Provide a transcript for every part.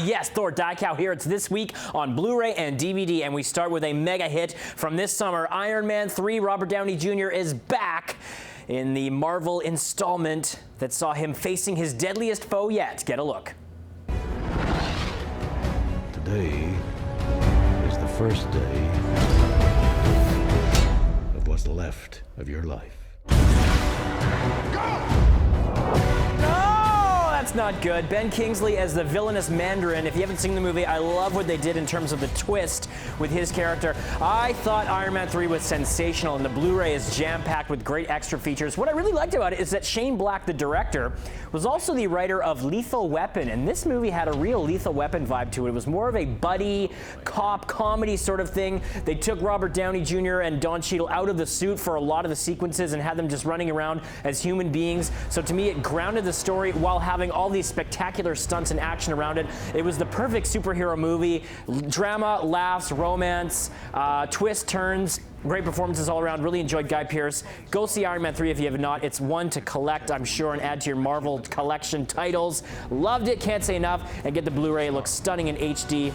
Yes, Thor Daikou here. It's this week on Blu-ray and DVD, and we start with a mega hit from this summer. Iron Man 3, Robert Downey Jr. is back in the Marvel installment that saw him facing his deadliest foe yet. Get a look. Today is the first day of what's left of your life. That's not good. Ben Kingsley as the villainous Mandarin. If you haven't seen the movie, I love what they did in terms of the twist with his character. I thought Iron Man 3 was sensational, and the Blu-ray is jam-packed with great extra features. What I really liked about it is that Shane Black, the director, was also the writer of Lethal Weapon, and this movie had a real Lethal Weapon vibe to it. It was more of a buddy cop comedy sort of thing. They took Robert Downey Jr. and Don Cheadle out of the suit for a lot of the sequences and had them just running around as human beings. So to me, it grounded the story while having all these spectacular stunts and action around it. It was the perfect superhero movie. Drama, laughs, romance, twists, turns, great performances all around. Really enjoyed Guy Pearce. Go see Iron Man 3 if you have not. It's one to collect, I'm sure, and add to your Marvel collection titles. Loved it, can't say enough. And get the Blu-ray. It looks stunning in HD.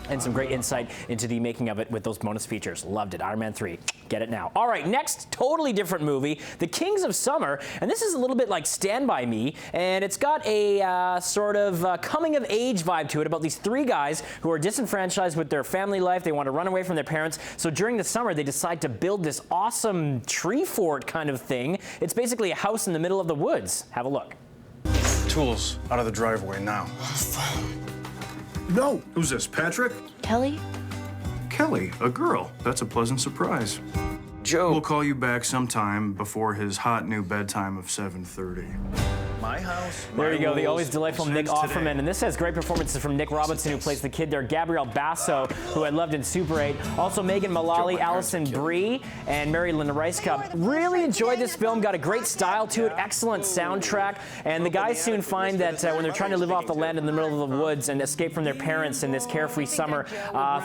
And some great insight into the making of it with those bonus features. Loved it. Iron Man 3. Get it now. All right, next, totally different movie, The Kings of Summer. And this is a little bit like Stand By Me. And it's got a sort of coming-of-age vibe to it about these three guys who are disenfranchised with their family life. They want to run away from their parents. So during the summer, they decide to build this awesome tree fort kind of thing. It's basically a house in the middle of the woods. Have a look. Tools out of the driveway now. No. Who's this, Patrick? Kelly? Kelly, a girl. That's a pleasant surprise. Joe. We'll call you back sometime before his hot new bedtime of 7:30. My house. There you go, the always rules. delightful Nick Offerman. And this has great performances from Nick Robinson, who plays the kid there, Gabrielle Basso, who I loved in Super 8. Also Megan Mullally, Alison Brie, and Mary Linda Rice Cup. Really enjoyed this film, got a great style to it, excellent soundtrack. And the guys soon find that when they're trying to live off the land in the middle of the woods and escape from their parents in this carefree summer,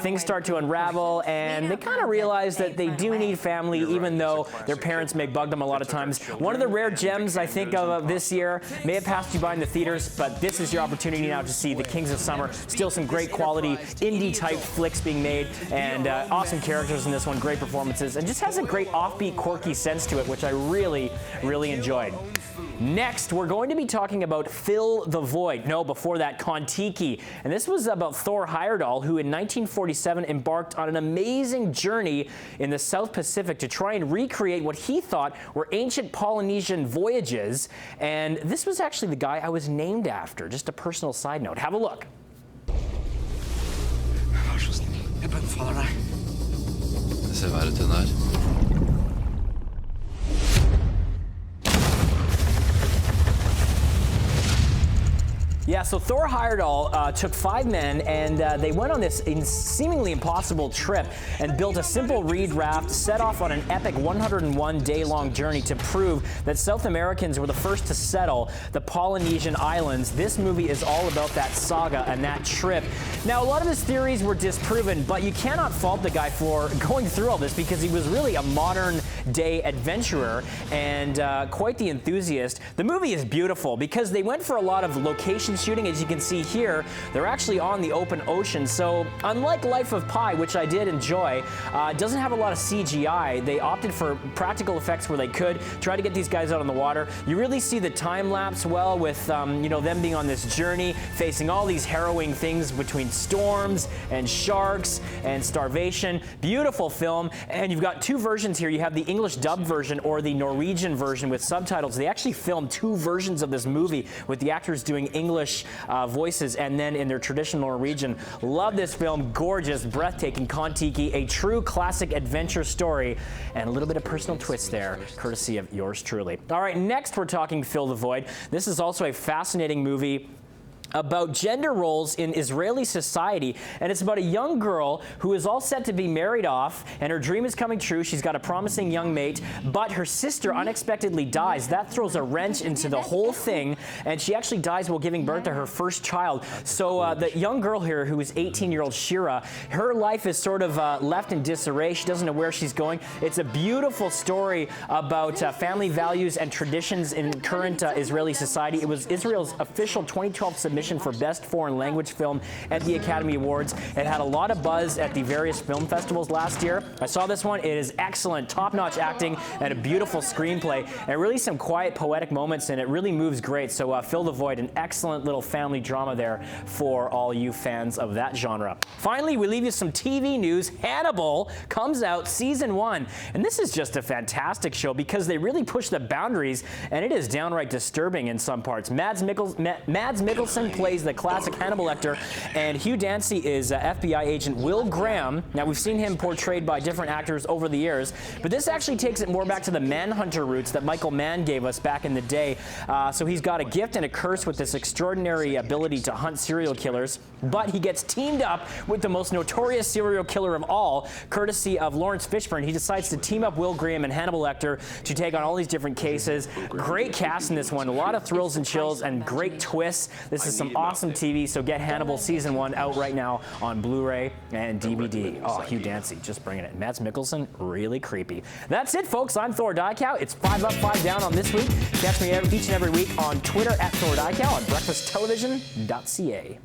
things start to unravel, and they kind of realize that they do need family, even though their parents may bug them a lot of times. One of the rare gems, I think, of this year. May have passed you by in the theaters, but this is your opportunity now to see The Kings of Summer. Still some great quality indie-type flicks being made, and awesome characters in this one, great performances, and just has a great offbeat, quirky sense to it, which I really, really enjoyed. Next, we're going to be talking about Fill the Void. No, before that, Contiki. And this was about Thor Heyerdahl, who in 1947 embarked on an amazing journey in the South Pacific to try and recreate what he thought were ancient Polynesian voyages. And this was actually the guy I was named after. Just a personal side note. Have a look. Yeah, so Thor Heyerdahl took 5 men, and they went on this seemingly impossible trip and built a simple reed raft, set off on an epic 101-day-long journey to prove that South Americans were the first to settle the Polynesian islands. This movie is all about that saga and that trip. Now, a lot of his theories were disproven, but you cannot fault the guy for going through all this because he was really a modern-day adventurer and quite the enthusiast. The movie is beautiful because they went for a lot of location shooting. As you can see here, they're actually on the open ocean. So unlike Life of Pi, which I did enjoy, it doesn't have a lot of CGI. They opted for practical effects where they could try to get these guys out on the water. You really see the time lapse well with you know, them being on this journey, facing all these harrowing things between storms and sharks and starvation. Beautiful film. And you've got 2 versions here. You have the English dub version or the Norwegian version with subtitles. They actually filmed 2 versions of this movie with the actors doing English voices and then in their traditional Norwegian. Love this film. Gorgeous, breathtaking Contiki, a true classic adventure story, and a little bit of personal twist there, courtesy of yours truly. All right, next we're talking Fill the Void. This is also a fascinating movie about gender roles in Israeli society, and it's about a young girl who is all set to be married off, and her dream is coming true. She's got a promising young mate, but her sister unexpectedly dies. That throws a wrench into the whole thing, and she actually dies while giving birth to her first child. So the young girl here, who is 18-year-old Shira, her life is sort of left in disarray. She doesn't know where she's going. It's a beautiful story about family values and traditions in current Israeli society. It was Israel's official 2012 submission recognition for Best Foreign Language Film at the Academy Awards. It had a lot of buzz at the various film festivals last year. I saw this one. It is excellent, top-notch acting and a beautiful screenplay, and really some quiet, poetic moments, and it really moves great. So Fill the Void, an excellent little family drama there for all you fans of that genre. Finally, we leave you some TV news. Hannibal comes out season 1, and this is just a fantastic show because they really push the boundaries, and it is downright disturbing in some parts. Mads Mikkelsen plays the classic Hannibal Lecter, and Hugh Dancy is FBI agent Will Graham. Now, we've seen him portrayed by different actors over the years, but this actually takes it more back to the Manhunter roots that Michael Mann gave us back in the day. So he's got a gift and a curse with this extraordinary ability to hunt serial killers, but he gets teamed up with the most notorious serial killer of all, courtesy of Lawrence Fishburne. He decides to team up Will Graham and Hannibal Lecter to take on all these different cases. Great cast in this one, a lot of thrills and chills and great twists. This is some awesome TV, so get Hannibal season 1 out right now on Blu-ray and DVD. Oh, Hugh Dancy, just bringing it. Mads Mikkelsen, really creepy. That's it, folks. I'm Thor Dykow. It's 5 up, 5 down on this week. Catch me each and every week on Twitter at Thor Dykow on breakfasttelevision.ca.